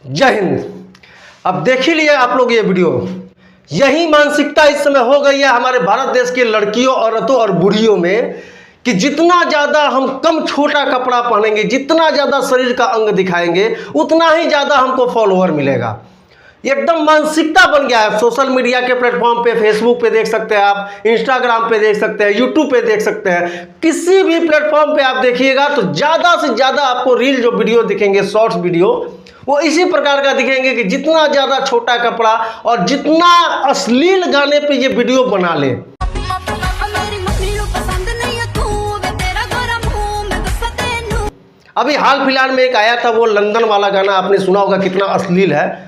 जय हिंद। अब देख ही लिए आप लोग ये वीडियो। यही मानसिकता इस समय हो गई है हमारे भारत देश के लड़कियों, औरतों और बुढ़ियों में कि जितना ज़्यादा हम कम छोटा कपड़ा पहनेंगे, जितना ज़्यादा शरीर का अंग दिखाएंगे, उतना ही ज़्यादा हमको फॉलोअर मिलेगा। एकदम मानसिकता बन गया है। सोशल मीडिया के प्लेटफॉर्म पे, फेसबुक पे देख सकते हैं आप, इंस्टाग्राम पे देख सकते हैं, यूट्यूब पे देख सकते हैं, किसी भी प्लेटफॉर्म पे आप देखिएगा तो ज़्यादा से ज़्यादा आपको रील जो वीडियो दिखेंगे, शॉर्ट्स वीडियो, वो इसी प्रकार का दिखेंगे कि जितना ज़्यादा छोटा कपड़ा और जितना अश्लील गाने पे ये वीडियो बना ले। अभी हाल फिलहाल में एक आया था वो लंदन वाला गाना, आपने सुना होगा, कितना अश्लील है।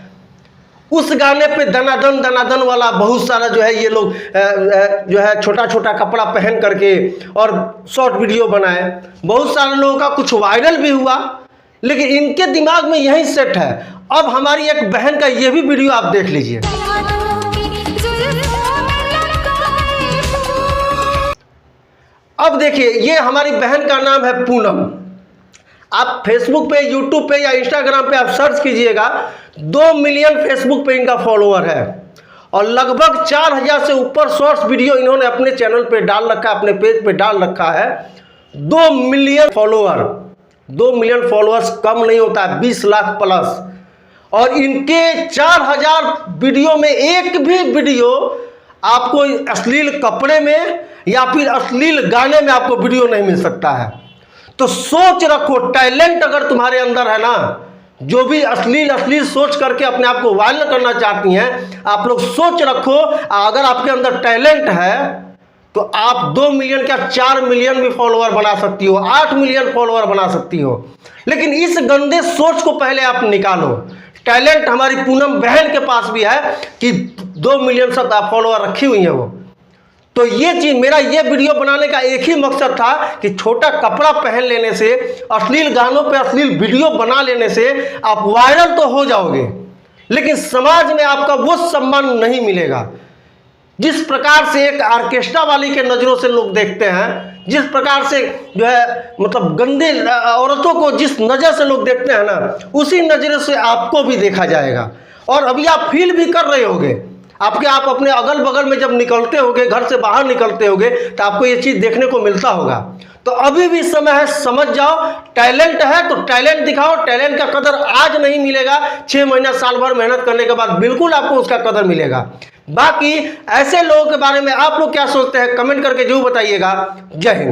उस गाने पे दनादन वाला बहुत सारा जो है ये लोग जो है छोटा छोटा कपड़ा पहन करके और शॉर्ट वीडियो बनाए। बहुत सारे लोगों का कुछ वायरल भी हुआ, लेकिन इनके दिमाग में यही सेट है। अब हमारी एक बहन का ये भी वीडियो आप देख लीजिए। अब देखिए, ये हमारी बहन का नाम है पूनम। आप फेसबुक पे, यूट्यूब पे या इंस्टाग्राम पे आप सर्च कीजिएगा, 2 मिलियन फेसबुक पे इनका फॉलोअर है और लगभग 4000 से ऊपर शॉर्ट्स वीडियो इन्होंने अपने चैनल पे डाल रखा है, अपने पेज पे डाल रखा है। 2 मिलियन फॉलोअर, 2 मिलियन फॉलोअर्स कम नहीं होता है, 20 लाख प्लस। और इनके 4000 वीडियो में एक भी वीडियो आपको अश्लील कपड़े में या फिर अश्लील गाने में आपको वीडियो नहीं मिल सकता है। तो सोच रखो, टैलेंट अगर तुम्हारे अंदर है ना, जो भी अश्लील सोच करके अपने आप को वायरल करना चाहती हैं, आप लोग सोच रखो, अगर आपके अंदर टैलेंट है तो आप 2 मिलियन क्या 4 मिलियन भी फॉलोअर बना सकती हो, 8 मिलियन फॉलोअर बना सकती हो। लेकिन इस गंदे सोच को पहले आप निकालो। टैलेंट हमारी पूनम बहन के पास भी है कि 2 मिलियन सब फॉलोअर रखी हुई है वो। तो ये चीज, मेरा ये वीडियो बनाने का एक ही मकसद था कि छोटा कपड़ा पहन लेने से, अश्लील गानों पे अश्लील वीडियो बना लेने से आप वायरल तो हो जाओगे, लेकिन समाज में आपका वो सम्मान नहीं मिलेगा। जिस प्रकार से एक ऑर्केस्ट्रा वाली के नज़रों से लोग देखते हैं, जिस प्रकार से जो है मतलब गंदे औरतों को जिस नज़र से लोग देखते हैं ना, उसी नज़र से आपको भी देखा जाएगा। और अभी आप फील भी कर रहे होगे, आप अपने अगल बगल में जब निकलते होगे, घर से बाहर निकलते होगे, तो आपको ये चीज़ देखने को मिलता होगा। तो अभी भी समय है, समझ जाओ, टैलेंट है तो टैलेंट दिखाओ। टैलेंट का कदर आज नहीं मिलेगा, 6 महीना साल भर मेहनत करने के बाद बिल्कुल आपको उसका कदर मिलेगा। बाकी ऐसे लोगों के बारे में आप लोग क्या सोचते हैं, कमेंट करके जरूर बताइएगा। जय हिंद।